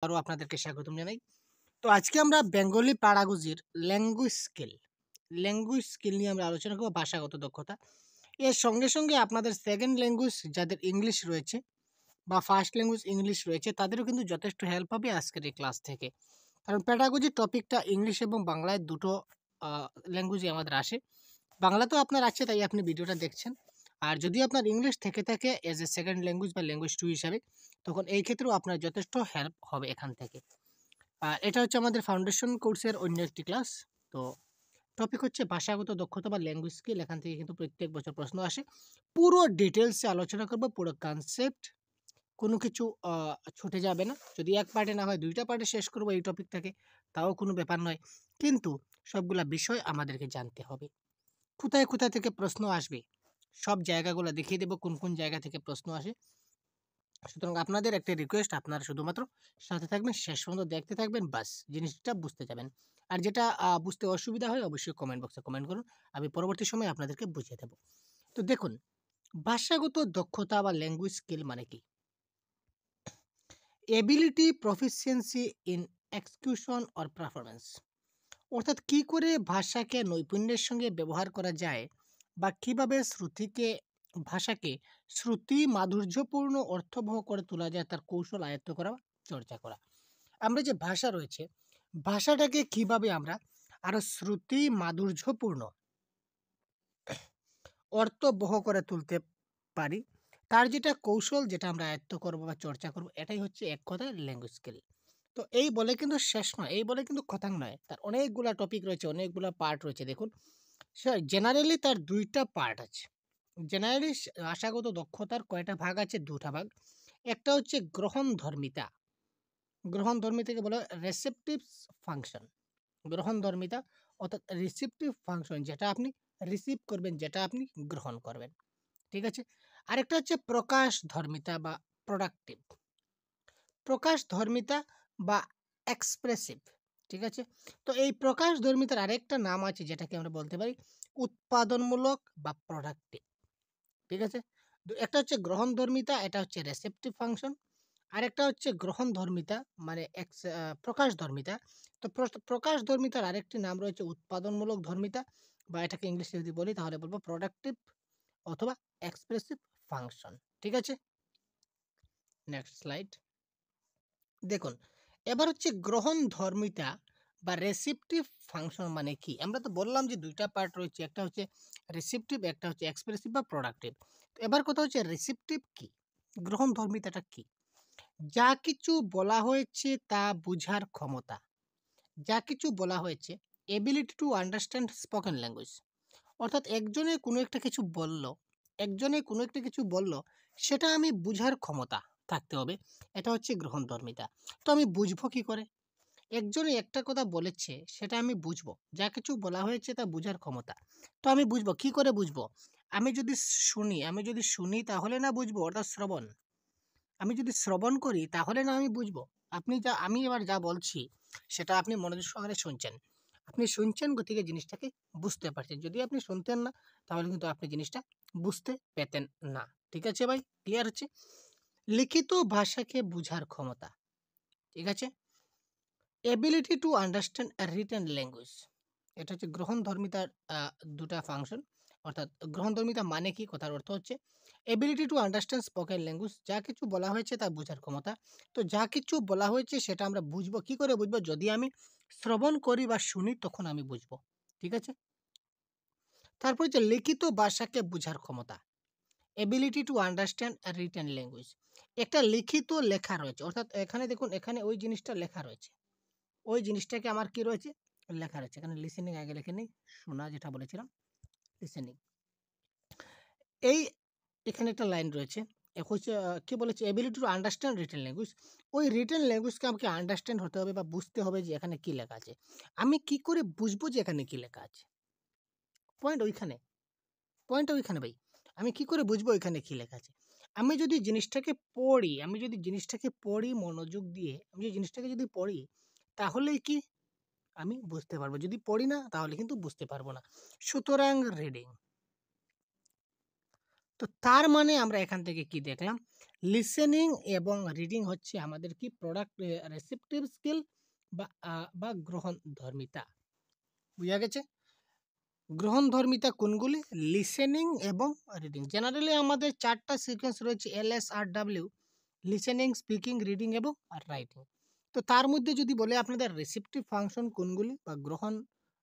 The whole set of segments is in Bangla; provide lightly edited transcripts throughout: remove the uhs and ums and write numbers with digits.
আরও আপনাদেরকে স্বাগতম জানাই। তো আজকে আমরা বেঙ্গলি পাড়াগুজির ল্যাঙ্গুয়েজ স্কিল নিয়ে আমরা আলোচনা করব, ভাষাগত দক্ষতা। এর সঙ্গে, সঙ্গে আপনাদের সেকেন্ড ল্যাঙ্গুয়েজ যাদের ইংলিশ রয়েছে বা ফার্স্ট ল্যাঙ্গুয়েজ ইংলিশ রয়েছে তাদেরও কিন্তু যথেষ্ট হেল্প হবে আজকের এই ক্লাস থেকে। কারণ প্যাডাগজি টপিকটা ইংলিশ এবং বাংলায় দুটো আ ল্যাঙ্গুয়েজই আমাদের আসে। বাংলাতেও আপনার আছে তাই আপনি ভিডিওটা দেখছেন। আর যদি আপনার ইংলিশ থেকে থাকে এজ এ সেকেন্ড ল্যাঙ্গুয়েজ বা ল্যাঙ্গুয়েজ 2 হিসাবে, তখন এই ক্ষেত্রেও আপনার যথেষ্ট হেল্প হবে এখান থেকে। এটা হচ্ছে আমাদের ফাউন্ডেশন কোর্সের অন্য একটি ক্লাস। তো টপিক হচ্ছে ভাষাগত দক্ষতা বা ল্যাঙ্গুয়েজ স্কিল। এখান থেকে কিন্তু প্রত্যেক বছর প্রশ্ন আসে। পুরো ডিটেইলসে আলোচনা করব, পুরো কনসেপ্ট। কোনো কিছু ছুটে যাবে না। যদি এক পার্টে না হয় ২ টা পার্টে শেষ করব এই টপিকটাকে, তাও কোনো ব্যাপার নয়। কিন্তু সবগুলা বিষয় আমাদেরকে জানতে হবে। কোথায়, কোথায় থেকে প্রশ্ন আসবে, সব জায়গাগুলো দেখিয়ে দেব কোন, কোন জায়গা থেকে প্রশ্ন আসে। সুতরাং আপনাদের একটা রিকোয়েস্ট, আপনারা শুধুমাত্র সাথে থাকবেন, শেষ পর্যন্ত দেখতে থাকবেন, বাস জিনিসটা বুঝতে যাবেন। আর যেটা বুঝতে অসুবিধা হয় অবশ্যই কমেন্ট বক্সে কমেন্ট করুন। আমি পরবর্তী সময়ে আপনাদেরকে বুঝিয়ে দেব। তো দেখুন, ভাষাগত দক্ষতা বা ল্যাঙ্গুয়েজ স্কিল মানে কি? Ability, proficiency in execution or performance. অর্থাৎ কি করে ভাষাকে নৈপুণ্যের সঙ্গে ব্যবহার করা যায় বা কিভাবে ভাষাকে শ্রুতি মাধুর্যপূর্ণ অর্থবহ করে তোলা যায়, তার কৌশল আয়ত্ত করা, চর্চা করা। আমরা যে ভাষা রয়েছে, ভাষাটাকে কিভাবে আমরা আরো শ্রুতি মাধুর্যপূর্ণ অর্থবহ করে তুলতে পারি, তার যেটা কৌশল, যেটা আমরা আয়ত্ত করব বা চর্চা করব, এটাই হচ্ছে এক কথায় ল্যাঙ্গুয়েজ স্কিল। তো এই বলে কিন্তু শেষ নয়, এই বলে কিন্তু খতম নয়। তার অনেকগুলা টপিক রয়েছে, অনেকগুলা পার্ট রয়েছে। দেখুন, জেনারেলি তার ২ টা পার্ট আছে। জেনারেলি ভাষাগত দক্ষতার কয়টা ভাগ আছে? ২ টা ভাগ। একটা হচ্ছে গ্রহণধর্মিতা। গ্রহণধর্মিতাকে বলা হয় রিসেপটিভ ফাংশন। গ্রহণধর্মিতা অর্থাৎ রিসিপটিভ ফাংশন, যেটা আপনি রিসিভ করবেন, যেটা আপনি গ্রহণ করবেন। ঠিক আছে? আরেকটা হচ্ছে প্রকাশধর্মিতা বা প্রোডাক্টিভ। প্রকাশধর্মিতা বা এক্সপ্রেসিভ। ঠিক আছে? তো এই প্রকাশধর্মিতার আরেকটা নাম আছে যেটাকে আমরা বলতে পারি উৎপাদনমূলক বা প্রোডাক্টিভ। ঠিক আছে? একটা হচ্ছে গ্রহণধর্মিতা, এটা হচ্ছে রিসেপটিভ ফাংশন। আরেকটা হচ্ছে গ্রহণধর্মিতা মানে প্রকাশধর্মিতা। তো প্রকাশধর্মিতার আরেকটি নাম রয়েছে উৎপাদনমূলক ধর্মিতা, বা এটাকে ইংলিশে যদি বলি তাহলে বলব প্রোডাক্টিভ অথবা এক্সপ্রেসিভ ফাংশন। ঠিক আছে? Next slide. দেখুন, এবার হচ্ছে গ্রহণধর্মিতা বা রিসিপটিভ ফাংশন মানে কি? আমরা তো বললাম যে ২ টা পার্ট রয়েছে। একটা হচ্ছে রিসিপটিভ, একটা হচ্ছে এক্সপ্রেসিভ বা প্রোডাক্টিভ। তো এবার কথা হচ্ছে রিসিপটিভ কি? গ্রহণধর্মিতাটা কি? যা কিছু বলা হয়েছে তা বুঝার ক্ষমতা। যা কিছু বলা হয়েছে, ability to understand spoken language. অর্থাৎ একজনে কোনো একটা কিছু বলল, সেটা আমি বুঝার ক্ষমতা থাকতে হবে। এটা হচ্ছে গ্রহণধর্মিতা। তো আমি বুঝবো কি করে? একজনে একটা কথা বলেছে, সেটা আমি বুঝবো। যা কিছু বলা হয়েছে তা বুঝার ক্ষমতা। তো আমি বুঝবো, কি করে বুঝবো? আমি যদি শুনি তাহলে না বুঝবো, অর্থাৎ শ্রবণ। আমি যদি শ্রবণ করি তাহলে না আমি বুঝবো। আমি এবার যা বলছি সেটা আপনি মনোযোগ সহকারে শুনছেন। আপনি শুনছেন, গতিকে জিনিসটাকে বুঝতে পারছেন। যদি আপনি শুনতেন না তাহলে কিন্তু আপনি জিনিসটা বুঝতে পেতেন না। ঠিক আছে ভাই? ক্লিয়ার হচ্ছে? লিখিত ভাষাকে বুঝার ক্ষমতা। ঠিক আছে? Ability to understand written language. এটা হচ্ছে গ্রহণধর্মিতার ২ টা ফাংশন। অর্থাৎ গ্রহণধর্মিতা মানে কি? কথার অর্থ হচ্ছে ability to understand spoken language. যা কিছু বলা হয়েছে তা বোঝার ক্ষমতা। তো যা কিছু বলা হয়েছে সেটা আমরা বুঝবো। কি করে বুঝবো? যদি আমি শ্রবণ করি বা শুনি তখন আমি বুঝবো। ঠিক আছে? তারপর হচ্ছে লিখিত ভাষাকে বুঝার ক্ষমতা। Ability to understand written language. একটা লিখিত লেখা রয়েছে। অর্থাৎ এখানে দেখুন, এখানে ওই জিনিসটা লেখা রয়েছে। ওই জিনিসটাকে আমার কি রয়েছে? লেখা রয়েছে। এখানে লিসেনিং আগে লিখে নেই। শোনা যেটা বলেছিলাম, লিসেনিং। এই এখানে একটা লাইন রয়েছে। হচ্ছে কি বলেছে? Ability to understand written language. ওই রিটেন ল্যাঙ্গুয়েজকে আমাকে আন্ডারস্ট্যান্ড হতে হবে বা বুঝতে হবে যে এখানে কি লেখা আছে। আমি কি করে বুঝবো যে এখানে কি লেখা আছে? পয়েন্ট ওইখানে। পয়েন্টটা ওইখানে ভাই। আমি কি করে বুঝবো এখানে কি লেখা আছে? আমি যদি জিনিসটাকে পড়ি মনোযোগ দিয়ে, আমি যদি জিনিসটাকে যদি পড়ি, তাহলেই কি আমি বুঝতে পারবো। যদি পড়ি না তাহলে কিন্তু বুঝতে পারবো না। সুতরাং রিডিং। তো তার মানে আমরা এখান থেকে কি দেখলাম, লিসেনিং এবং রিডিং হচ্ছে আমাদের কি প্রোডাক্ট রেসিপটিভ স্কিল বা গ্রহণধর্মিতা। বুঝা গেছে? গ্রহণধর্মিতা কোনগুলি? লিসেনিং এবং রিডিং। জেনারেলি আমাদের 4টা সিকোয়েন্স রয়েছে, LSRW: লিসেনিং, স্পিকিং, রিডিং এবং রাইটিং। তো তার মধ্যে যদি বলে আপনাদের রিসিপটিভ ফাংশন কোনগুলি বা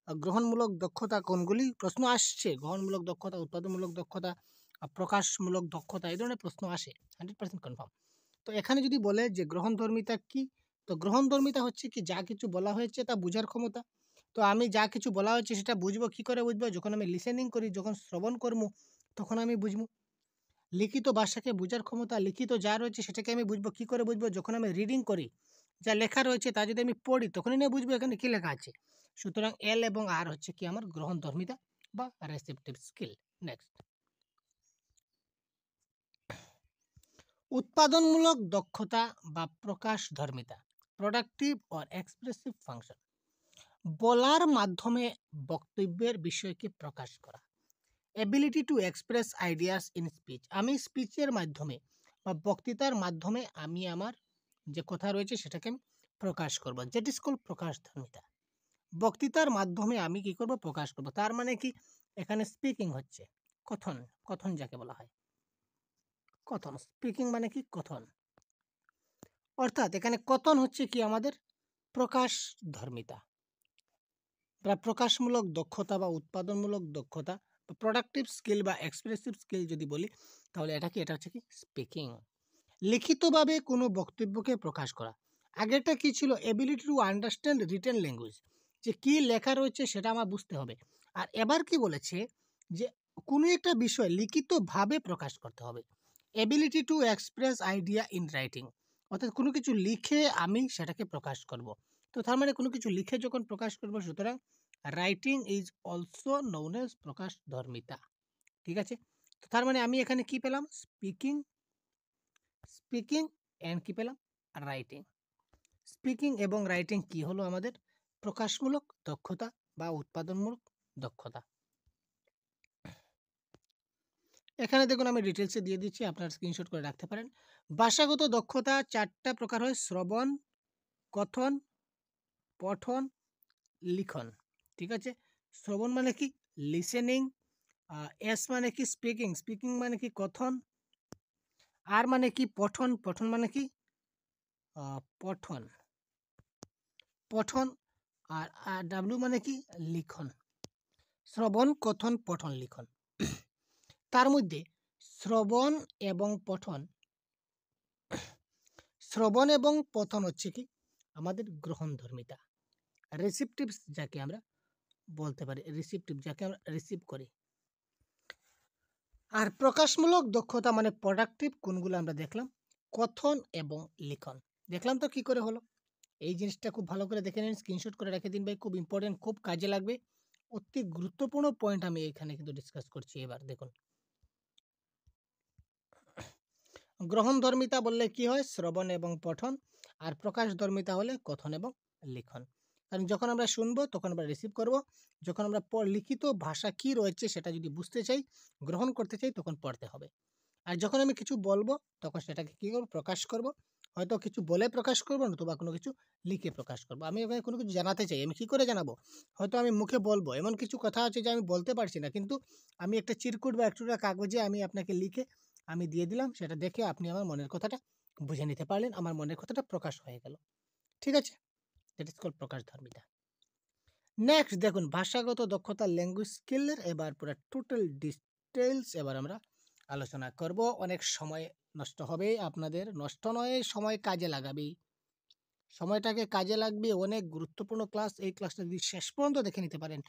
গ্রহণমূলক দক্ষতা কোনগুলি, প্রশ্ন আসছে গ্রহণমূলক দক্ষতা, উৎপাদনমূলক দক্ষতা, প্রকাশমূলক দক্ষতা, এই ধরনের প্রশ্ন আসে 100% কনফার্ম। তো এখানে যদি বলে যে গ্রহণধর্মিতা কি, তো গ্রহণধর্মিতা হচ্ছে কি যা কিছু বলা হয়েছে তা বুঝার ক্ষমতা। তো আমি যা কিছু বলা হয়েছে সেটা বুঝবো কি করে বুঝবো? যখন আমি লিসেনিং করি, যখন শ্রবণ করবো তখন আমি বুঝবো। লিখিত ভাষাকে বোঝার ক্ষমতা, লিখিত যা রয়েছে সেটাকে আমি বুঝবো কি করে বুঝবো? যখন আমি রিডিং করি, যা লেখা রয়েছে তা যদি আমি পড়ি তখনই না বুঝবো এখানে কি লেখা আছে। সুতরাং এল এবং আর হচ্ছে কি আমার গ্রহণধর্মিতা বা রেসিপটিভ স্কিল। নেক্সট, উৎপাদনমূলক দক্ষতা বা প্রকাশধর্মিতা, প্রোডাক্টিভ অর এক্সপ্রেসিভ ফাংশন। বলার মাধ্যমে বক্তব্যের বিষয়কে প্রকাশ করা। Ability to express ideas in speech, আমি স্পিচের মাধ্যমে বা বক্তৃতার মাধ্যমে আমি আমার যে কথা রয়েছে সেটাকে আমি প্রকাশ করব, যেটি স্কুল প্রকাশধর্মিতা। বক্তৃতার মাধ্যমে আমি কি করব? প্রকাশ করব। তার মানে কি এখানে স্পিকিং হচ্ছে কথন, কথন যাকে বলা হয় কথন। স্পিকিং মানে কি? কথন। অর্থাৎ এখানে কথন হচ্ছে কি আমাদের প্রকাশধর্মিতা বা প্রকাশমূলক দক্ষতা বা উৎপাদনমূলক দক্ষতা, প্রোডাক্টিভ স্কিল বা এক্সপ্রেসিভ স্কিল যদি বলি তাহলে এটা কি? এটা হচ্ছে কি স্পিকিং। লিখিতভাবে কোনো বক্তব্যকে প্রকাশ করা। আগেরটা কি ছিল? Ability to understand written language, যে কি লেখা রয়েছে সেটা আমার বুঝতে হবে। আর এবার কি বলেছে? যে কোনো একটা বিষয় লিখিতভাবে প্রকাশ করতে হবে। Ability to express idea in writing, অর্থাৎ কোনো কিছু লিখে আমি সেটাকে প্রকাশ করব। তো তার মানে কোনো কিছু লিখে যখন প্রকাশ করব, সুতরাং writing is also known as প্রকাশধর্মিতা। ঠিক আছে? তো তার মানে আমি এখানে কি পেলাম? স্পিকিং, স্পিকিং অ্যান্ড কি পেলাম? রাইটিং। স্পিকিং এবং রাইটিং কি হলো আমাদের? প্রকাশমূলক দক্ষতা বা উৎপাদনমূলক দক্ষতা। এখানে দেখুন আমি ডিটেলসে দিয়ে দিচ্ছি, আপনার স্ক্রিনশট করে রাখতে পারেন। ভাষাগত দক্ষতা 4টা প্রকার হয়: শ্রবণ, কথন, পঠন, লিখন। ঠিক আছে? শ্রবণ মানে কি? লিসেনিং। এস মানে কি? স্পিকিং, স্পিকিং মানে কি? কথন। আর মানে কি? পঠন, পঠন মানে কি? পঠন, পঠন। আর ডাব্লিউ মানে কি? লিখন। শ্রবণ, কথন, পঠন, লিখন। তার মধ্যে শ্রবণ এবং পঠন, শ্রবণ এবং পঠন হচ্ছে কি আমাদের গ্রহণধর্মিতা, রিসিপটিভ যাকে আমরা বলতে পারি, রিসিপটিভ যাকে আমরা রিসিভ করি। আর প্রকাশমূলক দক্ষতা মানে প্রোডাক্টিভ কোনগুলো আমরা দেখলাম? কথন এবং লিখন। দেখলাম তো কি করে হলো? এই জিনিসটা খুব ভালো করে দেখে নিন, স্ক্রিনশট করে রেখে দিন ভাই, খুব ইম্পর্টেন্ট, খুব কাজে লাগবে। অতি গুরুত্বপূর্ণ পয়েন্ট আমি এখানে কিন্তু ডিসকাস করছি। এবার দেখুন, গ্রহণধর্মিতা বললে কি হয়? শ্রবণ এবং পঠন। আর প্রকাশধর্মিতা হলে কথন এবং লিখন। কারণ যখন আমরা শুনবো তখন আমরা রিসিভ করব, যখন আমরা লিখিত ভাষা কি রয়েছে সেটা যদি বুঝতে চাই, গ্রহণ করতে চাই, তখন পড়তে হবে। আর যখন আমি কিছু বলবো তখন সেটাকে কি করব? প্রকাশ করব। হয়তো কিছু বলে প্রকাশ করবো, নতুবা কোনো কিছু লিখে প্রকাশ করবো। আমি এখানে কোনো কিছু জানাতে চাই, আমি কি করে জানাবো? হয়তো আমি মুখে বলবো, এমন কিছু কথা আছে যে আমি বলতে পারছি না, কিন্তু আমি একটা চিরকুট বা একটা কাগজে আমি আপনাকে লিখে আমি দিয়ে দিলাম, সেটা দেখে আপনি আমার মনের কথাটা বুঝে নিতে পারলেন, আমার মনের কথাটা প্রকাশ হয়ে গেল। ঠিক আছে? দ্যাট ইজ কল্ড প্রকাশধর্মিতা। নেক্সট দেখুন, ভাষাগত দক্ষতা, ল্যাঙ্গুয়েজ স্কিলের এবার পুরো টোটাল ডিটেলস এবার আমরা আলোচনা করব। অনেক সময় নষ্ট হবে আপনাদের, নষ্ট নয়, সময় কাজে লাগাবেই, সময়টাকে কাজে লাগবে। অনেক গুরুত্বপূর্ণ ক্লাস, এই ক্লাসটা যদি শেষ পর্যন্ত দেখে নিতে পারেন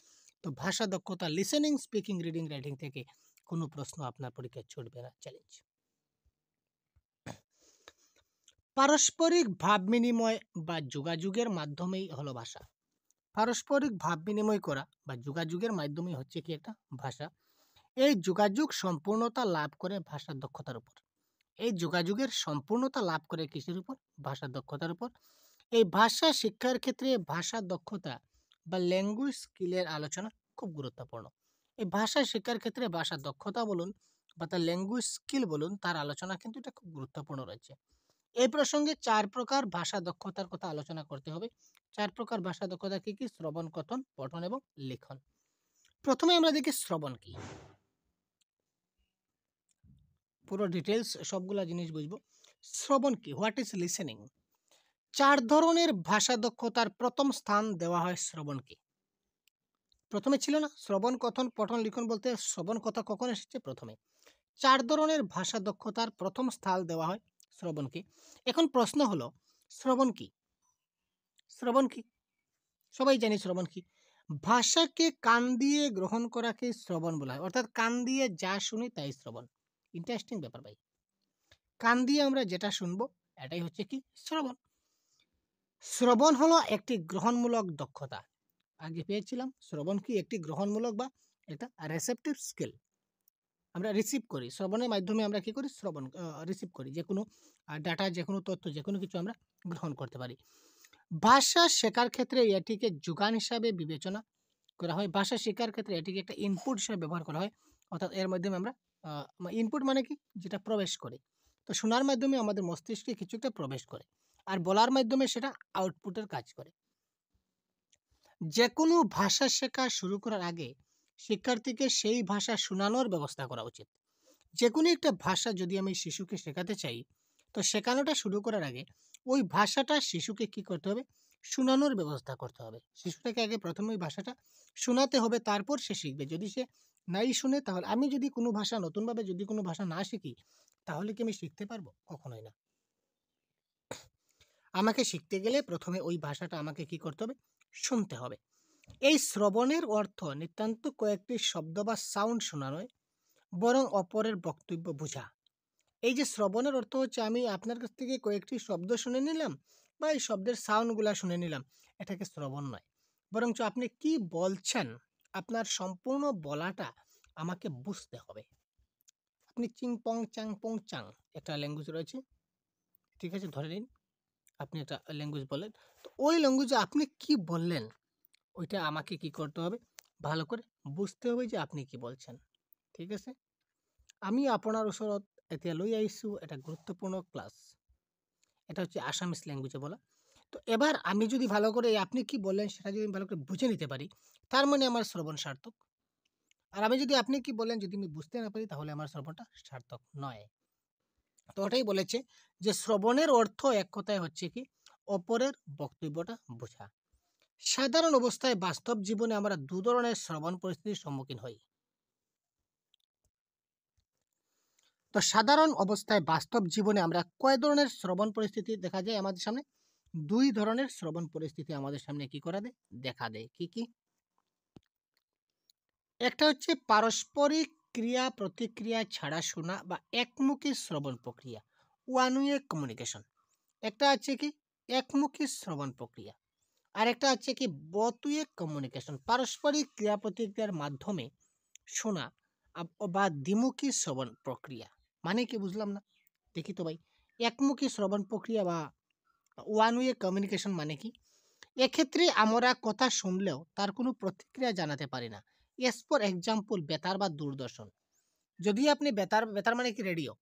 তো ভাষা দক্ষতা, লিসেনিং, স্পিকিং, রিডিং, রাইটিং থেকে কোনো প্রশ্ন আপনার পরীক্ষায় ছুটবে না। চ্যালেঞ্জ। পারস্পরিক ভাব বিনিময় বা যোগাযোগের মাধ্যমেই হলো ভাষা। পারস্পরিক ভাব বিনিময় করা বা যোগাযোগের মাধ্যমে হচ্ছে কি একটা ভাষা। এই যোগাযোগ সম্পূর্ণতা লাভ করে ভাষার দক্ষতার উপর। এই যোগাযোগের সম্পূর্ণতা লাভ করে কিসের উপর? ভাষার দক্ষতার উপর। এই ভাষা শিক্ষার ক্ষেত্রে ভাষা দক্ষতা বা ল্যাঙ্গুয়েজ স্কিলের আলোচনা খুব গুরুত্বপূর্ণ। এই ভাষা শিক্ষার ক্ষেত্রে ভাষা দক্ষতা বলুন বা তার ল্যাঙ্গুয়েজ স্কিল বলুন, তার আলোচনা কিন্তু এটা খুব গুরুত্বপূর্ণ রয়েছে। এই প্রসঙ্গে ৪ প্রকার ভাষা দক্ষতার কথা আলোচনা করতে হবে। ৪ প্রকার ভাষা দক্ষতা কি? শ্রবণ, কথন, পঠন এবং লিখন। প্রথমে আমরা দেখি শ্রবণ কি? পুরো ডিটেইলস সবগুলা জিনিস বুঝবো। শ্রবণ কি? What is listening? ৪ ধরনের ভাষা দক্ষতার প্রথম স্থান দেওয়া হয় শ্রবণকে। প্রথমে ছিল না? শ্রবণ, কথন, পঠন, লিখন বলতে শ্রবণ কথা কখন এসেছে? প্রথমে। ৪ ধরনের ভাষা দক্ষতার প্রথম স্থান দেওয়া হয় শ্রবণকে। এখন প্রশ্ন হলো, শ্রবণ কি? শ্রবণ কি? সবাই জানি শ্রবণ কি। ভাষাকে কান দিয়ে গ্রহণ করাকে শ্রবণ বলা হয়। অর্থাৎ কান দিয়ে যা শুনি তাই শ্রবণ। ইন্টারেস্টিং ব্যাপার ভাই। কান দিয়ে আমরা যেটা শুনবো এটাই হচ্ছে কি? শ্রবণ। শ্রবণ হলো একটি গ্রহণমূলক দক্ষতা। আগে পেয়েছিলাম শ্রবণ কি? একটি গ্রহণমূলক বা এটা রিসেপটিভ স্কিল। আমরা রিসিভ করি। শ্রবণের মাধ্যমে আমরা কি করি? শ্রবণ রিসিভ করি। যেকোনো ডাটা, যেকোনো তথ্য, যেকোনো কিছু আমরা গ্রহণ করতে পারি। ভাষা শেখার ক্ষেত্রে এটিকে যোগান হিসাবে বিবেচনা করা হয়। ভাষা শেখার ক্ষেত্রে এটিকে একটা ইনপুট হিসেবে ব্যবহার করা হয়। অর্থাৎ এর মাধ্যমে আমরা ইনপুট মানে কি? যেটা প্রবেশ করে। তো শোনার মাধ্যমে আমাদের মস্তিষ্কে কিছু একটা প্রবেশ করে। আর বলার মাধ্যমে সেটা আউটপুটের কাজ করে। যেকোনো ভাষা শেখা শুরু করার আগে শিক্ষার্থীকে সেই ভাষা শোনানোর ব্যবস্থা করা উচিত। যেকোনো একটা ভাষা যদি আমি শিশুকে শেখাতে চাই, তো শেখানোটা শুরু করার আগে ওই ভাষাটা শিশুকে কি করতে হবে? শোনানোর ব্যবস্থা করতে হবে। শিশুটাকে আগে প্রথমে ওই ভাষাটা শোনাতে হবে, তারপর সে শিখবে। যদি সে নাই শুনে, তাহলে আমি যদি কোনো ভাষা নতুনভাবে যদি কোনো ভাষা না শিখি, তাহলে কি আমি শিখতে পারবো? কখনোই না। আমাকে শিখতে গেলে প্রথমে ওই ভাষাটা আমাকে কি করতে হবে? শুনতে হবে। এই শ্রবণের অর্থ নিতান্ত কয়েকটি শব্দ বা সাউন্ড শোনা নয়, বরং অপরের বক্তব্য বোঝা। এই যে শ্রবণের অর্থ হচ্ছে আমি আপনার কাছ থেকে কয়েকটি শব্দ শুনে নিলাম বা এই শব্দের সাউন্ডগুলা শুনে নিলাম, এটাকে শ্রবণ নয়। বরঞ্চ আপনি কি বলছেন, আপনার সম্পূর্ণ বলাটা আমাকে বুঝতে হবে। আপনি চিং পং চাং পং চাং একটা ল্যাঙ্গুয়েজ রয়েছে, ঠিক আছে, ধরে নিন আপনি একটা ল্যাঙ্গুয়েজ বললেন, তো ওই ল্যাঙ্গুয়েজে আপনি কি বললেন ওইটা আমাকে কি করতে হবে? ভালো করে বুঝতে হবে যে আপনি কি বলছেন। ঠিক আছে? আমি আপনার ওচৰত এতিয়া লৈ আহিছোঁ এটা গুরুত্বপূর্ণ ক্লাস। এটা হচ্ছে আসামিস ল্যাঙ্গুয়েজে বলা। তো এবার আমি যদি ভালো করে এই আপনি কি বললেন সেটা যদি আমি ভালো করে বুঝে নিতে পারি, তার মানে আমার শ্রবণ সার্থক। আর আমি যদি আপনি কি বললেন যদি আমি বুঝতে না পারি, তাহলে আমার শ্রবণটা সার্থক নয়। তো ওটাই বলেছে যে শ্রবণের অর্থ এক কথায় হচ্ছে কি? অপরের বক্তব্যটা বোঝা। সাধারণ অবস্থায় বাস্তব জীবনে আমরা ২ ধরনের শ্রবণ পরিস্থিতির সম্মুখীন হই। তো সাধারণ অবস্থায় বাস্তব জীবনে আমরা কয় ধরনের শ্রবণ পরিস্থিতি দেখা যায় আমাদের সামনে? ২ ধরনের শ্রবণ পরিস্থিতি আমাদের সামনে কি করে দেয়? দেখা দেয়। কি, কি? একটা হচ্ছে পারস্পরিক ক্রিয়া প্রতিক্রিয়া ছাড়া শোনা বা একমুখী শ্রবণ প্রক্রিয়া, ওয়ান ওয়ে কমিউনিকেশন। একটা আছে কি? একমুখী শ্রবণ প্রক্রিয়া। আরেকটা আছে কি? বোথ ওয়ে কমিউনিকেশন, পারস্পরিক ক্রিয়া প্রতিক্রিয়ার মাধ্যমে শোনা বা দ্বিমুখী শ্রবণ প্রক্রিয়া। মানে কি? বুঝলাম না। দেখি তো ভাই। একমুখী শ্রবণ প্রক্রিয়া বা ওয়ান ওয়ে কমিউনিকেশন মানে কি? এক্ষেত্রে আমরা কথা শুনলেও তার কোনো প্রতিক্রিয়া জানাতে পারি না। এস ফর এক্সাম্পল বেতার বা দূরদর্শন। যদি আপনি বেতার, বেতার মানে কি? রেডিও।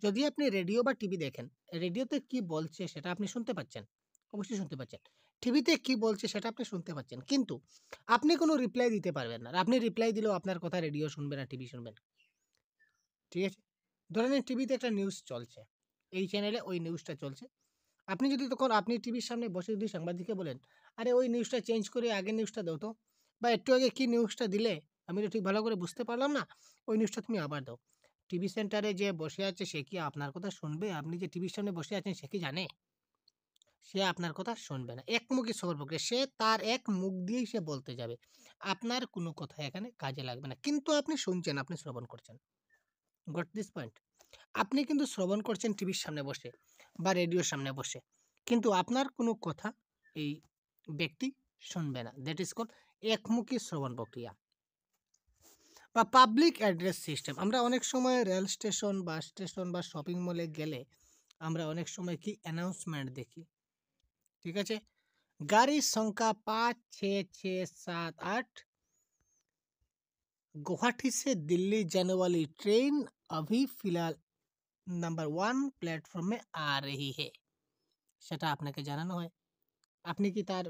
যদি আপনি রেডিও বা টিভি দেখেন, রেডিওতে কি বলছে সেটা আপনি শুনতে পাচ্ছেন। অবশ্যই শুনতে পাচ্ছেন। টিভিতে কি বলছে সেটা আপনি শুনতে পাচ্ছেন। কিন্তু আপনি কোনো রিপ্লাই দিতে পারবেন না। আর আপনি রিপ্লাই দিলেও আপনার কথা রেডিও শুনবে না, টিভি শুনবে না। ঠিক আছে? ধরে নিন টিভিতে একটা নিউজ চলছে। এই চ্যানেলে ওই নিউজটা চলছে। আপনি যদি তখন আপনি টিভির সামনে বসে যদি সাংবাদিককে বলেন, "আরে ওই নিউজটা চেঞ্জ করে আগের নিউজটা দাও তো। বা একটু আগে কি নিউজটা দিলে? আমি তো ঠিক ভালো করে বুঝতে পারলাম না। ওই নিউজটা তুমি আবার দাও।" টিভি সেন্টারে যে বসে আছে সে কি আপনার কথা শুনবে? আপনি যে টিভির সামনে বসে আছেন সে কি জানে? সে আপনার কথা শুনবে না। একমুখী শ্রবণ প্রক্রিয়া। সে তার এক মুখ দিয়েই সে বলতে যাবে। আপনার কোনো কথা এখানে কাজে লাগবে না। কিন্তু আপনি শুনছেন, আপনি শ্রবণ করছেন। Got this point? আপনি কিন্তু শ্রবণ করছেন টিভির সামনে বসে বা রেডিওর সামনে বসে। কিন্তু আপনার কোনো কথা এই ব্যক্তি শুনবে না। দ্যাট ইজ কল্ড একমুখী শ্রবণ প্রক্রিয়া। বা পাবলিক অ্যাড্রেস সিস্টেম। আমরা অনেক সময় রেল স্টেশন, বাস স্টেশন বা শপিং মলে গেলে আমরা অনেক সময় কি অ্যানাউন্সমেন্ট দেখি। ঠিক আছে? গাড়ির সংখ্যা ৫, ৬, ৬, ৭, ৮ गुवाहाटी से दिल्ली जाने वाली ट्रेन अभी फिलहाल নাম্বার 1 প্ল্যাটফর্মে আ রহি হে, সেটা আপনাকে জানানো হয়। আপনি কি তার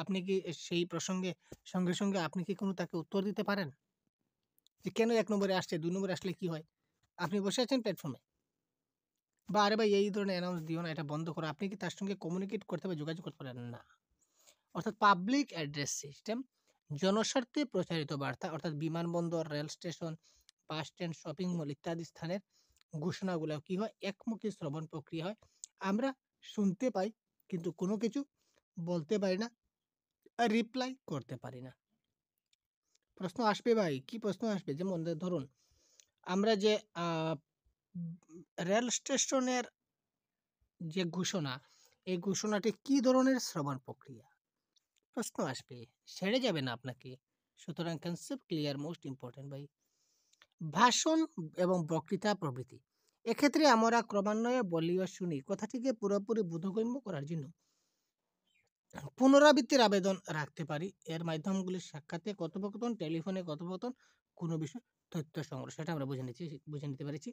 আপনি কি সেই প্রসঙ্গে সঙ্গে, সঙ্গে আপনি কি কোনো তাকে উত্তর দিতে পারেন? যে কেন ১ নম্বরে আসছে, ২ নম্বরে আসলে কি হয়? আপনি বসে আছেন প্ল্যাটফর্মে বা আরে ভাই এই ধরনের অ্যানাউন্স দিও না, এটা বন্ধ করো। আপনি কি তার সঙ্গে কমিউনিকেট করতে বা যোগাযোগ করতে পারেন? না। অর্থাৎ পাবলিক অ্যাড্রেস সিস্টেম, জনস্বার্থে প্রচারিত বার্তা অর্থাৎ বিমানবন্দর, rail station, bus stand, shopping mall ইত্যাদি স্থানের ঘোষণাগুলো কি হয়? একমুখী শ্রবণ প্রক্রিয়া হয়। আমরা শুনতে পাই কিন্তু কোনো কিছু বলতে পারি না, আর রিপ্লাই করতে পারি না। প্রশ্ন আসবে ভাই, কি প্রশ্ন আসবে? যেমন ধরুন আমরা যে আ রেল স্টেশনের যে ঘোষণা, এই ঘোষণাটি কি ধরনের শ্রবণ প্রক্রিয়া? প্রশ্ন আসবে, ছেড়ে যাবে না আপনাকে। সুতরাং কনসেপ্ট ক্লিয়ার মোস্ট ইম্পোর্টেন্ট ভাই। ভাষণ এবং বক্তৃতা প্রভৃতি। এক্ষেত্রে আমরা ক্রমান্বয়ে বলি ও শুনি কথাটিকে পুরোপুরি বোধগম্য করার জন্য পুনরাবৃত্তির আবেদন রাখতে পারি। এর মাধ্যমগুলি সাক্ষাতে কথোপকথন, টেলিফোনে কথোপকথন, কোনো বিষয় তথ্য সংগ্রহ, সেটা আমরা বুঝে নিতে পেরেছি।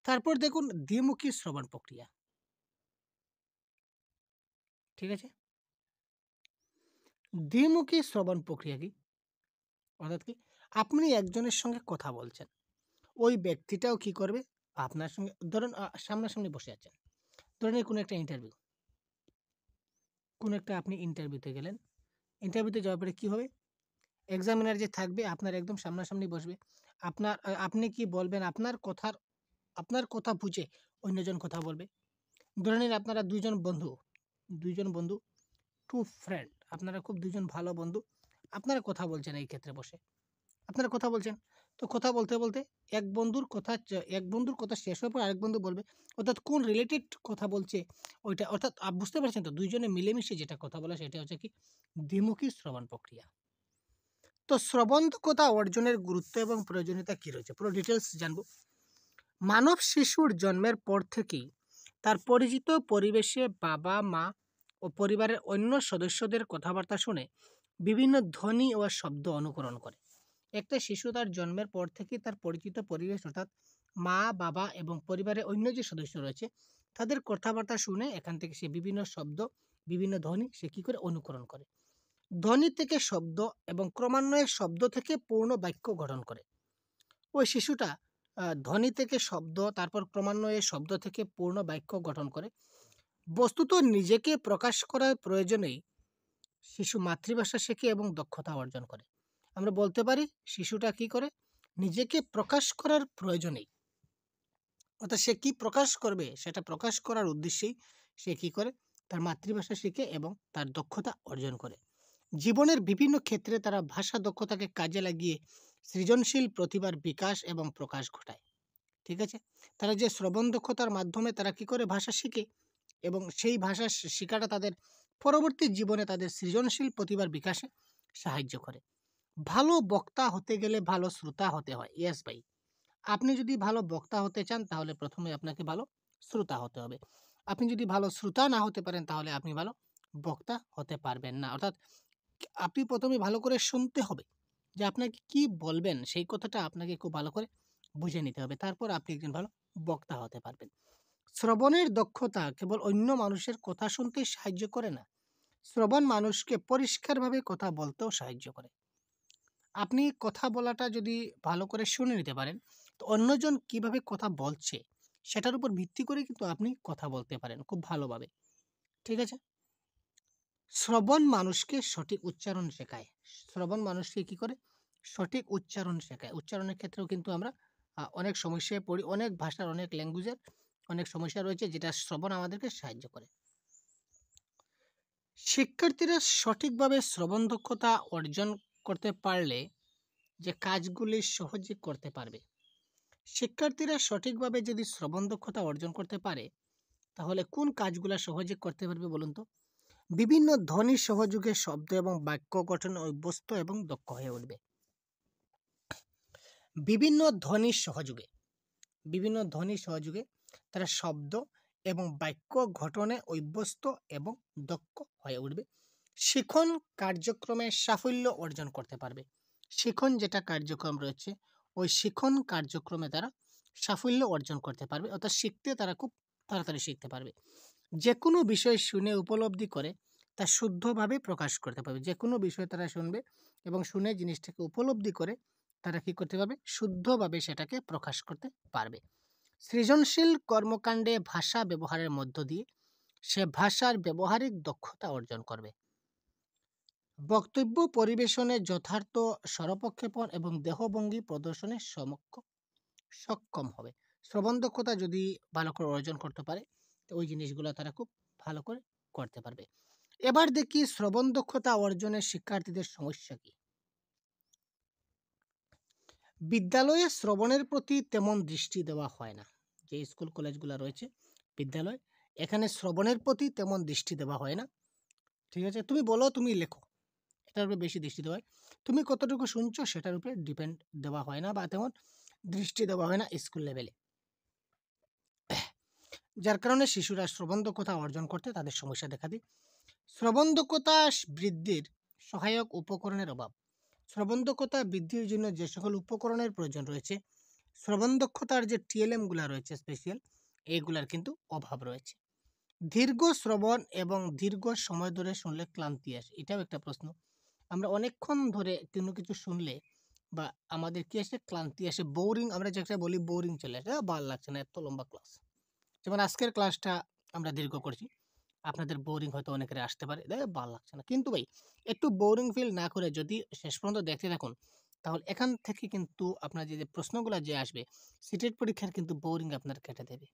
তারপর দেখুন দ্বিমুখী শ্রবণ প্রক্রিয়া। ঠিক আছে? দ্বিমুখী শ্রবণ প্রক্রিয়া কি? অর্থাৎ কি? আপনি একজনের সঙ্গে কথা বলছেন। ওই ব্যক্তিটাও কি করবে? আপনার সঙ্গে ধরুন সামনাসামনি বসে আছেন। ধরে নিন কোনো একটা ইন্টারভিউ। কোনো একটা আপনি ইন্টারভিউতে গেলেন। ইন্টারভিউতে যাওয়ার পরে কি হবে? এক্সামিনার যে থাকবে আপনার একদম সামনাসামনি বসবে। আপনি কি বলবেন আপনার কথা বুঝে অন্যজন কথা বলবে। ধরে নিন আপনারা ২ জন বন্ধু, 2 ফ্রেন্ড। আপনারা খুব ২ জন ভালো বন্ধু। আপনারা কথা বলছেন এই ক্ষেত্রে বসে। আপনারা কথা বলছেন। তো কথা বলতে, বলতে এক বন্ধুর কথা শেষ হওয়ার পর আরেক বন্ধু বলবে। অর্থাৎ কোন রিলেটেড কথা বলছে ওইটা, অর্থাৎ বুঝতে পারছেন তো? ২ জনে মিলেমিশে যেটা কথা বলা সেটা হচ্ছে কি? দ্বিমুখী শ্রবণ প্রক্রিয়া। তো শ্রবণ দক্ষতা অর্জনের গুরুত্ব এবং প্রয়োজনীয়তা কি রয়েছে? পুরো ডিটেইলস জানবো। মানব শিশুর জন্মের পর থেকেই তার পরিচিত পরিবেশে বাবা-মা ও পরিবারের অন্য সদস্যদের কথাবার্তা শুনে বিভিন্ন ধ্বনি ও শব্দ অনুকরণ করে। একটা শিশু তার জন্মের পর থেকেই তার পরিচিত পরিবেশ অর্থাৎ মা, বাবা এবং পরিবারের অন্য যে সদস্য রয়েছে তাদের কথাবার্তা শুনে এখান থেকে সে বিভিন্ন শব্দ, বিভিন্ন ধ্বনি সে কি করে? অনুকরণ করে। ধ্বনি থেকে শব্দ এবং ক্রমান্বয়ে শব্দ থেকে পূর্ণ বাক্য গঠন করে। ওই শিশুটা ধ্বনি থেকে শব্দ, তারপর ক্রমান্বয়ে শব্দ থেকে পূর্ণ বাক্য গঠন করে। বস্তুত নিজেকে প্রকাশ করার প্রয়োজনেই শিশু মাতৃভাষা শেখে এবং দক্ষতা অর্জন করে। আমরা বলতে পারি শিশুটা কি করে? নিজেকে প্রকাশ করার প্রয়োজনেই, অর্থাৎ সে কি প্রকাশ করবে সেটা প্রকাশ করার উদ্দেশ্যেই সে কি করে? তার মাতৃভাষা শিখে এবং তার দক্ষতা অর্জন করে। জীবনের বিভিন্ন ক্ষেত্রে তারা ভাষা দক্ষতাকে কাজে লাগিয়ে সৃজনশীল প্রতিভার বিকাশ এবং প্রকাশ ঘটায়। ঠিক আছে? তারা যে শ্রবণ দক্ষতার মাধ্যমে তারা কি করে? ভাষা শিখে এবং সেই ভাষা শিখাটা তাদের পরবর্তী জীবনে তাদের সৃজনশীল প্রতিভার বিকাশে সাহায্য করে। ভালো বক্তা হতে গেলে ভালো শ্রোতা হতে হয়। ইয়েস ভাই। আপনি যদি ভালো বক্তা হতে চান তাহলে ১ম এ আপনাকে ভালো শ্রোতা হতে হবে। আপনি যদি ভালো শ্রোতা না হতে পারেন তাহলে আপনি ভালো বক্তা হতে পারবেন না। অর্থাৎ আপনি ১ম এ ভালো করে শুনতে হবে যে আপনাকে কি বলবেন সেই কথাটা আপনাকে খুব ভালো করে বুঝে নিতে হবে। তারপর আপনি একজন ভালো বক্তা হতে পারবেন। শ্রবণের দক্ষতা কেবল অন্য মানুষের কথা শুনতেই সাহায্য করে না। শ্রবণ মানুষকে পরিষ্কারভাবে কথা বলতেও সাহায্য করে। আপনি কথা বলাটা যদি ভালো করে শুনে নিতে পারেন, তো অন্যজন কিভাবে কথা বলছে সেটার উপর ভিত্তি করে কিন্তু আপনি কথা বলতে পারেন খুব ভালোভাবে। ঠিক আছে? শ্রবণ মানুষকে সঠিক উচ্চারণ শেখায়। শ্রবণ মানুষকে কি করে? সঠিক উচ্চারণ শেখায়। উচ্চারণের ক্ষেত্রেও কিন্তু আমরা অনেক সমস্যায় পড়ি। অনেক ভাষার, অনেক ল্যাঙ্গুয়েজের অনেক সমস্যা রয়েছে যেটা শ্রবণ আমাদেরকে সাহায্য করে। শিক্ষার্থীরা সঠিকভাবে শ্রবণ দক্ষতা অর্জন করতে পারলে যে কাজগুলি সহজে করতে পারবে। শিক্ষার্থীরা সঠিকভাবে যদি শ্রবণ দক্ষতা অর্জন করতে পারে, তাহলে কোন কাজগুলা সহজে করতে পারবে বলুন তো? বিভিন্ন ধ্বনি সহযোগে শব্দ এবং বাক্য গঠনে অভ্যস্ত এবং দক্ষ হয়ে উঠবে। বিভিন্ন ধ্বনির সহযোগে বিভিন্ন ধ্বনির সহযোগে তারা শব্দ এবং বাক্য গঠনে অভ্যস্ত এবং দক্ষ হয়ে উঠবে। শিখন কার্যক্রমে সাফল্য অর্জন করতে পারবে। শিখন যেটা কার্যক্রম রয়েছে ওই শিখন কার্যক্রমে তারা সাফল্য অর্জন করতে পারবে, অর্থাৎ শিখতে তারা খুব তাড়াতাড়ি শিখতে পারবে। যে কোনো বিষয় শুনে উপলব্ধি করে তা শুদ্ধভাবে প্রকাশ করতে পারবে। যে কোনো বিষয় তারা শুনবে এবং শুনে জিনিসটাকে উপলব্ধি করে তারা কি করতে পারবে? শুদ্ধভাবে সেটাকে প্রকাশ করতে পারবে। সৃজনশীল কর্মকাণ্ডে ভাষা ব্যবহারের মধ্য দিয়ে সে ভাষার ব্যবহারিক দক্ষতা অর্জন করবে। বক্তব্য পরিবেশনে যথার্থ স্বরপক্ষেপণ এবং দেহভঙ্গি প্রদর্শনে সক্ষম হবে। শ্রবণ দক্ষতা যদি ভালো করে অর্জন করতে পারে, তো ওই জিনিসগুলো তারা খুব ভালো করে করতে পারবে। এবার দেখি শ্রবণ দক্ষতা অর্জনে শিক্ষার্থীদের সমস্যা কি। বিদ্যালয়ে শ্রবণের প্রতি তেমন দৃষ্টি দেওয়া হয় না। যে স্কুল কলেজগুলো রয়েছে, বিদ্যালয়, এখানে শ্রবণের প্রতি তেমন দৃষ্টি দেওয়া হয় না। ঠিক আছে, তুমি বলো, তুমি লেখো, এটার উপরে বেশি দৃষ্টি দেওয়া হয়। তুমি কতটুকু শুনছো সেটার উপরে ডিপেন্ড দেওয়া হয় না, বা তেমন দৃষ্টি দেওয়া হয় না স্কুল লেভেলে। যার কারণে শিশুরা শ্রবণ দক্ষতা অর্জন করতে তাদের সমস্যা দেখা দেয়। শ্রবণ দক্ষতা বৃদ্ধির সহায়ক উপকরণের অভাব। শ্রবণ দক্ষতা বৃদ্ধির জন্য যে সকল উপকরণের প্রয়োজন রয়েছে, শ্রবণ দক্ষতার যে টিএলএম গুলা রয়েছে স্পেশাল, এইগুলার কিন্তু অভাব রয়েছে। দীর্ঘ শ্রবণ এবং দীর্ঘ সময় ধরে শুনলে ক্লান্তি আসে, এটাও একটা প্রশ্ন। আমরা অনেকক্ষণ ধরে কোনো কিছু শুনলে বা আমাদের কি আসে? ক্লান্তি আসে, বোরিং, আমরা যেটা বলি বোরিং চলে আসে, ভালো লাগছে না এত লম্বা ক্লাস। যেমন আজকের ক্লাসটা আমরা দীর্ঘ করছি, আপনাদের বোরিং হয়তো অনেকের আসতে পারে, ভালো লাগছে না, কিন্তু ভাই একটু বোরিং ফিল না করে যদি শেষ পর্যন্ত দেখতে থাকুন, তাহলে এখান থেকে কিন্তু আপনার যে প্রশ্নগুলো যে আসবে সিটেট পরীক্ষার কিন্তু বোরিং আপনার কেটে দেবে।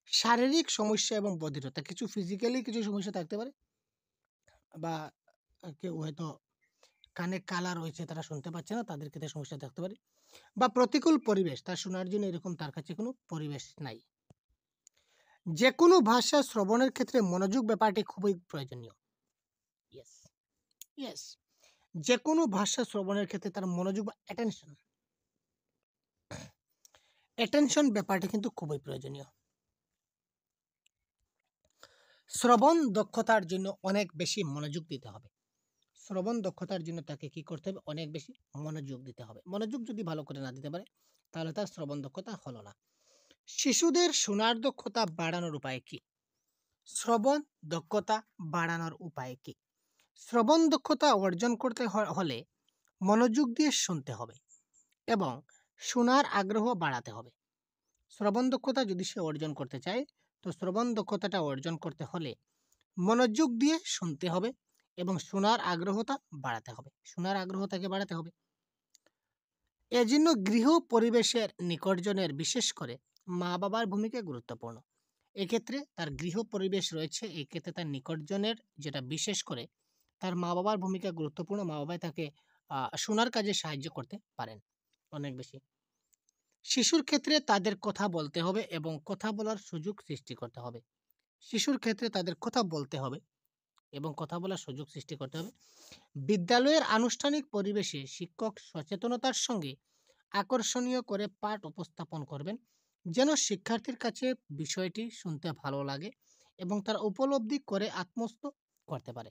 শারীরিক সমস্যা এবং বধিরতা, কিছু ফিজিক্যালি কিছু সমস্যা থাকতে পারে, বা কেউ হয়তো কানে কালা রয়েছে, তারা শুনতে পাচ্ছে না, তাদের ক্ষেত্রে সমস্যা থাকতে পারে, বা প্রতিকূল পরিবেশ, তার শোনার জন্য এরকম তার কাছে কোনো পরিবেশ নাই। যে কোনো ভাষা শ্রবণের ক্ষেত্রে মনোযোগ ব্যাপারটি খুবই প্রয়োজনীয়। ইয়েস, ইয়েস, যে কোনো ভাষা শ্রবণের ক্ষেত্রে তার মনোযোগ বা অ্যাটেনশন ব্যাপারটি কিন্তু খুবই প্রয়োজনীয়। শ্রবণ দক্ষতার জন্য অনেক বেশি মনোযোগ দিতে হবে। শ্রবণ দক্ষতার জন্য তাকে কি করতে হবে? অনেক বেশি মনোযোগ দিতে হবে। মনোযোগ যদি ভালো করে না দিতে পারে, তাহলে তার শ্রবণ দক্ষতা হলো না। শিশুদের শোনার দক্ষতা বাড়ানোর উপায় কি? শ্রবণ দক্ষতা বাড়ানোর উপায় কি? শ্রবণ দক্ষতা অর্জন করতে হলে মনোযোগ দিয়ে শুনতে হবে এবং শোনার আগ্রহ বাড়াতে হবে। শ্রবণ দক্ষতা যদি সে অর্জন করতে চায়, তো শ্রবণ দক্ষতাটা অর্জন করতে হলে মনোযোগ দিয়ে শুনতে হবে এবং শোনার আগ্রহটা বাড়াতে হবে। শোনার আগ্রহটাকে বাড়াতে হবে। এজন্য গৃহ পরিবেশের নিকটজনের, বিশেষ করে মা বাবার ভূমিকা গুরুত্বপূর্ণ। এক্ষেত্রে তার গৃহ পরিবেশ রয়েছে, এই ক্ষেত্রে তার নিকটজনের, যেটা বিশেষ করে তার মা বাবার ভূমিকা গুরুত্বপূর্ণ। মা বাবাই তাকে শোনার কাজে সাহায্য করতে পারেন অনেক বেশি। শিশুর ক্ষেত্রে তাদের কথা বলতে হবে এবং কথা বলার সুযোগ সৃষ্টি করতে হবে। শিশুর ক্ষেত্রে তাদের কথা বলতে হবে এবং কথা বলার সুযোগ সৃষ্টি করতে হবে। বিদ্যালয়ের আনুষ্ঠানিক পরিবেশে শিক্ষক সচেতনতার সঙ্গে আকর্ষণীয় করে পাঠ উপস্থাপন করবেন, যেন শিক্ষার্থীর কাছে বিষয়টি শুনতে ভালো লাগে এবং তারা উপলব্ধি করে আত্মস্থ করতে পারে।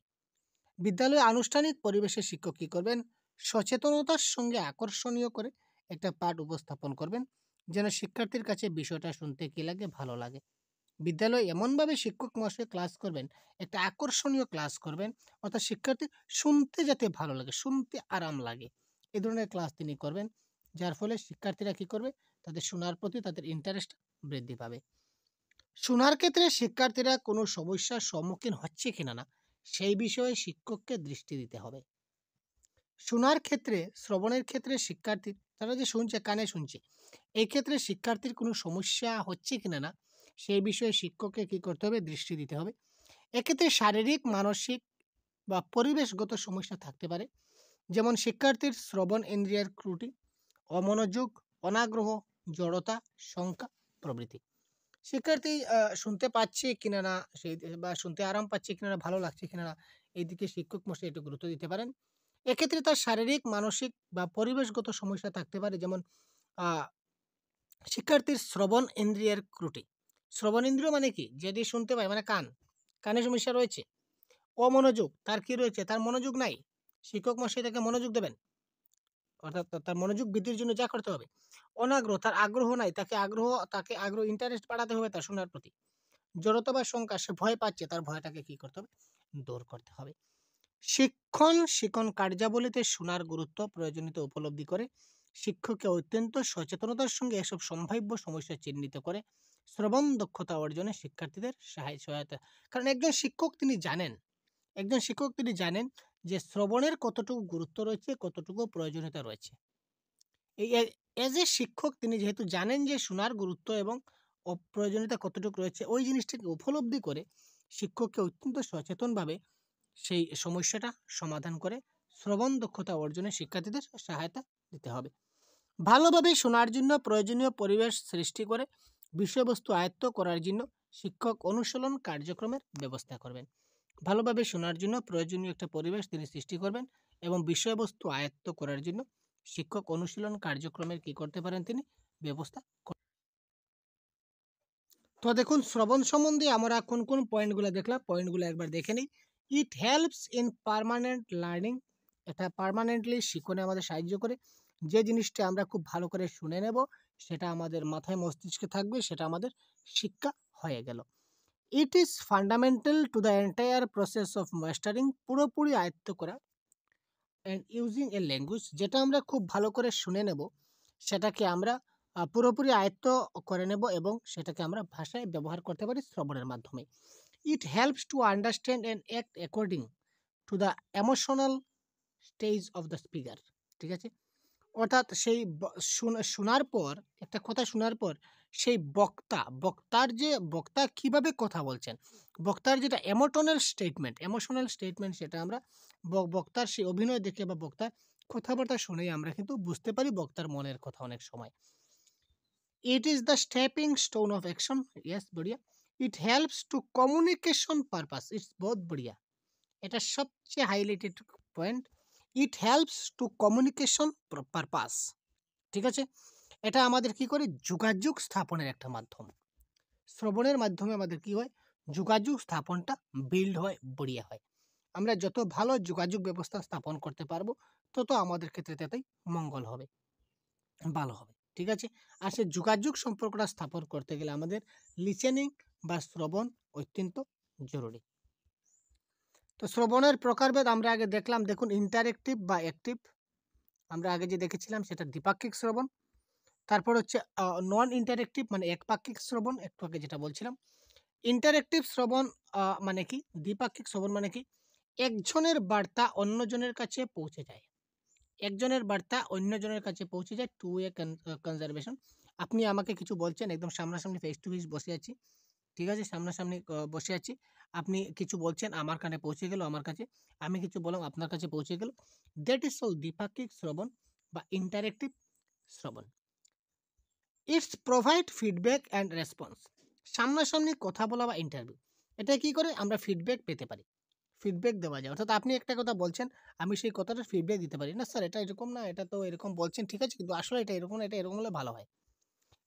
বিদ্যালয়ে আনুষ্ঠানিক পরিবেশে শিক্ষক কি করবেন? সচেতনতার সঙ্গে আকর্ষণীয় করে একটা পাঠ উপস্থাপন করবেন, যেন শিক্ষার্থীর কাছে বিষয়টা শুনতে কি লাগে? ভালো লাগে। বিদ্যালয়ে এমনভাবে শিক্ষক মহাশয় ক্লাস করবেন, একটা আকর্ষণীয় ক্লাস করবেন, অর্থাৎ শিক্ষার্থী শুনতে যাতে ভালো লাগে, শুনতে আরাম লাগে, এই ধরনের ক্লাস তিনি করবেন, যার ফলে শিক্ষার্থীরা কি করবে? তাদের শোনার প্রতি তাদের ইন্টারেস্ট বৃদ্ধি পাবে। শোনার ক্ষেত্রে শিক্ষার্থীরা কোনো সমস্যার সম্মুখীন হচ্ছে কিনা না, সেই বিষয়ে শিক্ষককে দৃষ্টি দিতে হবে। শোনার ক্ষেত্রে, শ্রবণের ক্ষেত্রে শিক্ষার্থী, তারা যে শুনছে, কানে শুনছে, এই ক্ষেত্রে শিক্ষার্থীর কোনো সমস্যা হচ্ছে কিনা না, সেই বিষয়ে শিক্ষককে কি করতে হবে? দৃষ্টি দিতে হবে। এক্ষেত্রে শারীরিক, মানসিক বা পরিবেশগত সমস্যা থাকতে পারে, যেমন শিক্ষার্থীর শ্রবণ ইন্দ্রিয়ের ত্রুটি, অমনোযোগ, অনাগ্রহ, জড়তা, শঙ্কা প্রভৃতি। শিক্ষার্থী শুনতে পাচ্ছে কিনা না, সেই বা শুনতে আরাম পাচ্ছে কিনা না, ভালো লাগছে কিনা না, এইদিকে শিক্ষক মশাই একটু গুরুত্ব দিতে পারেন। এক্ষেত্রে তার শারীরিক, মানসিক বা পরিবেশগত সমস্যা থাকতে পারে, যেমন আহ শিক্ষার্থীর শ্রবণ ইন্দ্রিয়ের ত্রুটি। শ্রবণ ইন্দ্রিয় মানে কি? যেটি শুনতে পায়, মানে কান, কানে সমস্যা রয়েছে। অমনোযোগ, তার কি রয়েছে? তার মনোযোগ নাই। শিক্ষক মশাই তাকে মনোযোগ দেবেন। অর্থাৎ তার মনোযোগ বৃদ্ধির জন্য যা করতে হবে, অনাগ্রহ, তার আগ্রহ নাই, তাকে আগ্রহ ইন্টারেস্ট বাড়াতে হবে তার শোনার প্রতি। জড়তা বা শঙ্কা, সে ভয় পাচ্ছে, তার ভয়টাকে কি করতে হবে? দূর করতে হবে। শিক্ষণ কার্যাবলীতে শোনার গুরুত্ব প্রয়োজনীয়তা উপলব্ধি করে শিক্ষককে অত্যন্ত সচেতনতার সঙ্গে এসব সম্ভাব্য সমস্যা চিহ্নিত করে শ্রবণ দক্ষতা অর্জনে শিক্ষার্থীদের সহায়তা। কারণ একজন শিক্ষক তিনি জানেন যে শ্রবণের কতটুকু গুরুত্ব রয়েছে, কতটুকু প্রয়োজনীয়তা রয়েছে। এই এজ এ শিক্ষক তিনি যেহেতু জানেন যে শোনার গুরুত্ব এবং অপ্রয়োজনীয়তা কতটুকু রয়েছে, ওই জিনিসটাকে উপলব্ধি করে শিক্ষককে অত্যন্ত সচেতনভাবে সেই সমস্যাটা সমাধান করে শ্রবণ দক্ষতা অর্জনে শিক্ষার্থীদের সহায়তা দিতে হবে। ভালোভাবে শোনার জন্য প্রয়োজনীয় পরিবেশ সৃষ্টি করে বিষয়বস্তু আয়ত্ত করার জন্য শিক্ষক অনুশীলন কার্যক্রমের ব্যবস্থা করবেন। ভালোভাবে শোনার জন্য প্রয়োজনীয় একটা পরিবেশ তিনি সৃষ্টি করবেন এবং বিষয়বস্তু আয়ত্ত করার জন্য শিক্ষক অনুশীলন কার্যক্রমের কি করতে পারেন? তিনি ব্যবস্থা। তো দেখুন, শ্রবণ সম্বন্ধে আমরা কোন কোন পয়েন্টগুলো দেখলাম, পয়েন্টগুলো একবার দেখে নিই। It helps in permanent learning, এটা পার্মানেন্টলি শিখনে আমাদের সাহায্য করে। যে জিনিসটা আমরা খুব ভালো করে শুনে নেব, সেটা আমাদের মাথায় মস্তিষ্কে থাকবে, সেটা আমাদের শিক্ষা হয়ে গেল। It is fundamental to the entire process of mastering, পুরোপুরি আয়ত্ত করা। অ্যান্ড ইউজিং এ ল্যাঙ্গুয়েজ, যেটা আমরা খুব ভালো করে শুনে নেব, সেটাকে আমরা পুরোপুরি আয়ত্ত করে নেব এবং সেটাকে আমরা ভাষায় ব্যবহার করতে পারি শ্রবণের মাধ্যমে। It helps to understand and act according to the emotional stage of the speaker. ঠিক আছে, অর্থাৎ সেই শোনার পর, একটা কথা শোনার পর সেই বক্তা কিভাবে কথা বলছেন, বক্তার যেটা এমোশনাল স্টেটমেন্ট, সেটা আমরা বক্তার সেই অভিনয় দেখে বা বক্তার কথাবার্তা শুনেই আমরা কিন্তু বুঝতে পারি বক্তার মনের কথা অনেক সময়। It is the stepping stone of action, yes বড়িয়া। It helps to communication purpose, it's বহুত বড়িয়া, এটা সবচেয়ে highlighted point. It helps to communication purpose, ঠিক আছে। এটা আমাদের কি করে? যোগাযোগ স্থাপনের একটা মাধ্যম। শ্রবণের মাধ্যমে আমাদের কি হয়? যোগাযোগ স্থাপনটা বিল্ড হয়, বড়িয়া হয়। আমরা যত ভালো যোগাযোগ ব্যবস্থা স্থাপন করতে পারবো, তত আমাদের ক্ষেত্রে তাতেই মঙ্গল হবে, ভালো হবে। ঠিক আছে, আর সে যোগাযোগ সম্পর্কটা স্থাপন করতে গেলে আমাদের লিসেনিং বা শ্রবণ অত্যন্ত জরুরি। তো শ্রবণের প্রকারভেদ আমরা আগে দেখলাম। দেখুন, ইন্টারেক্টিভ বা অ্যাক্টিভ, আমরা আগে যে দেখেছিলাম সেটা দ্বিপাক্ষিক শ্রবণ। তারপর হচ্ছে নন ইন্টারেক্টিভ মানে একপাক্ষিক শ্রবণ, একটু আগে যেটা বলছিলাম। ইন্টারেক্টিভ শ্রবণ মানে কি? দ্বিপাক্ষিক শ্রবণ মানে কি? একজনের বার্তা অন্যজনের কাছে পৌঁছে যায়, একজনের বার্তা অন্যজনের কাছে পৌঁছে যায়, টু এ কনজারভেশন। আপনি আমাকে কিছু বলছেন, একদম সামনাসামনি ফেস টু ফেস বসে আছি, ঠিক আছে, সামনাসামনি বসে আছি, আপনি কিছু বলছেন, আমার কানে পৌঁছে গেল, আমার কাছে, আমি কিছু বললাম, আপনার কাছে পৌঁছে গেল। দ্যাট ইজ অল দ্বিপাক্ষিক শ্রবণ বা ইন্টারেক্টিভ শ্রবণ। It's provide feedback and response, সামনাসামনি কথা বলা বা ইন্টারভিউ, এটা কি করে? আমরা ফিডব্যাক পেতে পারি, ফিডব্যাক দেওয়া যায়। অর্থাৎ আপনি একটা কথা বলছেন, আমি সেই কথাটার ফিডব্যাক দিতে পারি, না স্যার এটা এরকম না, এটা তো এরকম বলছেন, ঠিক আছে, কিন্তু আসলে এটা এরকম না, এটা এরকম হলে ভালো হয়।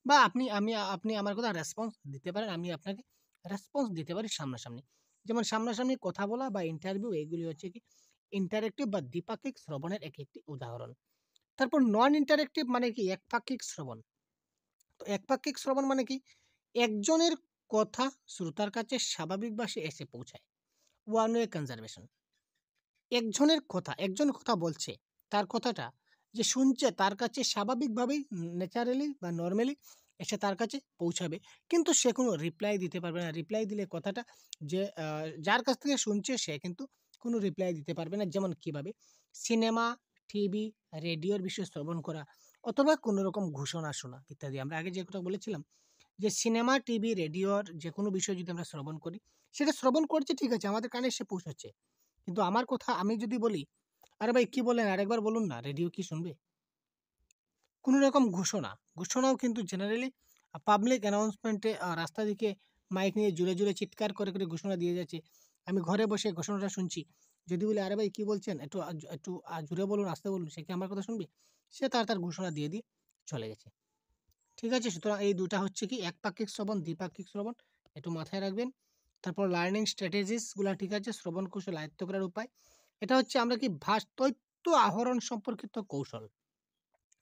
বা আপনি আমার কথা রেসপন্স দিতে পারেন, আমি আপনাকে রেসপন্স দিতে পারি সামনাসামনি। যেমন সামনাসামনি কথা বলা বা ইন্টারভিউ, এগুলি হচ্ছে কি ইন্টারেক্টিভ বা দ্বিপাক্ষিক শ্রবণের এক একটি উদাহরণ। তারপর নন ইন্টারেক্টিভ মানে কি? একপাক্ষিক শ্রবণ। তো একপাক্ষিক শ্রবণ মানে কি? একজনের কথা শ্রোতার কাছে স্বাভাবিক ভাষায় এসে পৌঁছায়, ওয়ান ওয়ে কনজারভেশন। একজন কথা বলছে, তার কথাটা যে শুনছে তার কাছে স্বাভাবিকভাবেই, ন্যাচারালি বা নর্মালি এসে তার কাছে পৌঁছাবে, কিন্তু সে কোনো রিপ্লাই দিতে পারবে না। রিপ্লাই দিলে কথাটা যে যার কাছ থেকে শুনছে সে কিন্তু কোনো রিপ্লাই দিতে পারবে না। যেমন কিভাবে? সিনেমা, টিভি, রেডিওর বিষয়ে শ্রবণ করা, অথবা কোনো রকম ঘোষণা শোনা ইত্যাদি। আমরা আগে যে কথা বলেছিলাম যে সিনেমা, টিভি, রেডিওর যে কোনো বিষয় যদি আমরা শ্রবণ করি, সেটা শ্রবণ করছে, ঠিক আছে, আমাদের কানে এসে পৌঁছাচ্ছে, কিন্তু আমার কথা আমি যদি বলি, আরে ভাই কি বলেন, আরেকবার বলুন না, রেডিও কি শুনবে? কোনো রকম ঘোষণাও কিন্তু জেনারেলি পাবলিক অ্যানাউন্সমেন্টে রাস্তা দিকে মাইক নিয়ে জুড়ে জুড়ে চিৎকার করে করে ঘোষণা দিয়ে যাচ্ছে। আমি ঘরে বসে ঘোষণাটা শুনছি, যদি বলি আরে ভাই কি বলছেন, একটু জুড়ে বলুন, আসতে বলুন, সে কি আমার কথা শুনবে? সে তার ঘোষণা দিয়ে দিয়ে চলে গেছে। ঠিক আছে, সুতরাং এই দুটা হচ্ছে কি একপাক্ষিক শ্রবণ, দ্বিপাক্ষিক শ্রবণ, একটু মাথায় রাখবেন। তারপর লার্নিং স্ট্র্যাটেজিস গুলা, ঠিক আছে, শ্রবণ কৌশল আয়ত্ত করার উপায়। এটা হচ্ছে আমরা কি তথ্য আহরণ সম্পর্কিত কৌশল।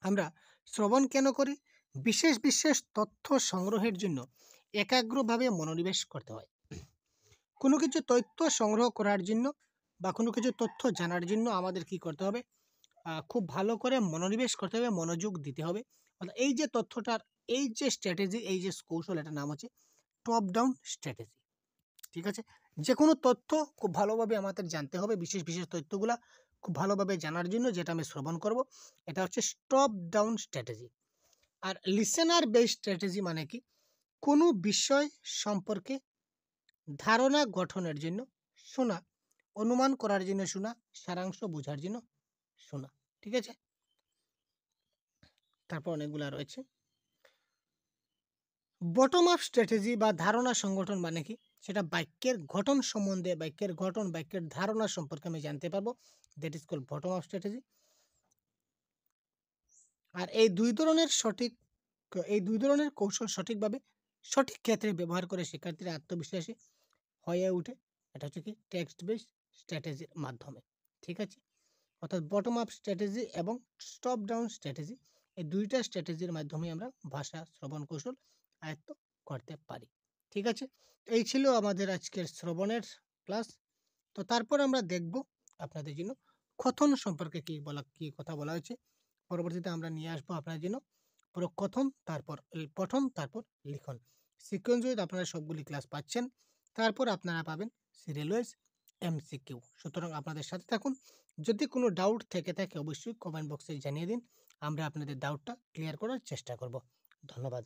আমরা শ্রবণ কেন করি? বিশেষ বিশেষ তথ্য সংগ্রহের জন্য একাগ্রভাবে মনোনিবেশ করতে হয়। কোনো কিছু তথ্য সংগ্রহ করার জন্য বা কোনো কিছু তথ্য জানার জন্য আমাদের কি করতে হবে? খুব ভালো করে মনোনিবেশ করতে হবে, মনোযোগ দিতে হবে। অর্থাৎ এই যে তথ্যটার, এই যে স্ট্র্যাটেজি, এই যে কৌশল, এটার নাম হচ্ছে টপ ডাউন স্ট্র্যাটেজি। ঠিক আছে? যেকোনো তথ্য খুব ভালোভাবে আমাদের জানতে হবে, বিশেষ বিশেষ তথ্যগুলা খুব ভালোভাবে জানার জন্য যেটা আমি শ্রবণ করব, এটা হচ্ছে টপ ডাউন স্ট্র্যাটেজি। আর লিসেনার বেস স্ট্র্যাটেজি মানে কি? কোনো বিষয় সম্পর্কে ধারণা গঠনের জন্য শোনা, অনুমান করার জন্য শোনা, সারাংশ বোঝার জন্য শোনা। ঠিক আছে? তারপর অনেকগুলা রয়েছে। বটম আপ স্ট্র্যাটেজি বা ধারণা সংগঠন মানে কি? সেটা বাক্যের গঠন সম্বন্ধে, বাক্যের গঠন, বাক্যের ধারণা সম্পর্কে আমি জানতে পারবো। That is called bottom up strategy. আর এই দুই ধরনের কৌশল সঠিকভাবে সঠিক ক্ষেত্রে ব্যবহার করে শিক্ষার্থীরা আত্মবিশ্বাসী হয়ে ওঠে। এটা হচ্ছে কি টেক্সট বেস স্ট্র্যাটেজির মাধ্যমে। ঠিক আছে? অর্থাৎ বটম আপ স্ট্র্যাটেজি এবং টপ ডাউন স্ট্র্যাটেজি, এই দুইটা স্ট্র্যাটেজির মাধ্যমে আমরা ভাষা শ্রবণ কৌশল আয়ত্ত করতে পারি। ঠিক আছে? এই ছিল আমাদের আজকের শ্রবণের ক্লাস। তো তারপর আমরা দেখব আপনাদের জন্য কথন সম্পর্কে কি কথা বলা হয়েছে। পরবর্তীতে আমরা নিয়ে আসবো আপনার জন্য পুরো কথন, তারপর পঠন, তারপর লিখন সিকোয়েন্স ওয়াইজ আপনারা সবগুলি ক্লাস পাচ্ছেন। তারপর আপনারা পাবেন সিরিয়াল ওয়াইজ এমসিকিউ। সুতরাং আপনাদের সাথে থাকুন। যদি কোনো ডাউট থেকে থাকে অবশ্যই কমেন্ট বক্সে জানিয়ে দিন, আমরা আপনাদের ডাউটটা ক্লিয়ার করার চেষ্টা করব। ধন্যবাদ।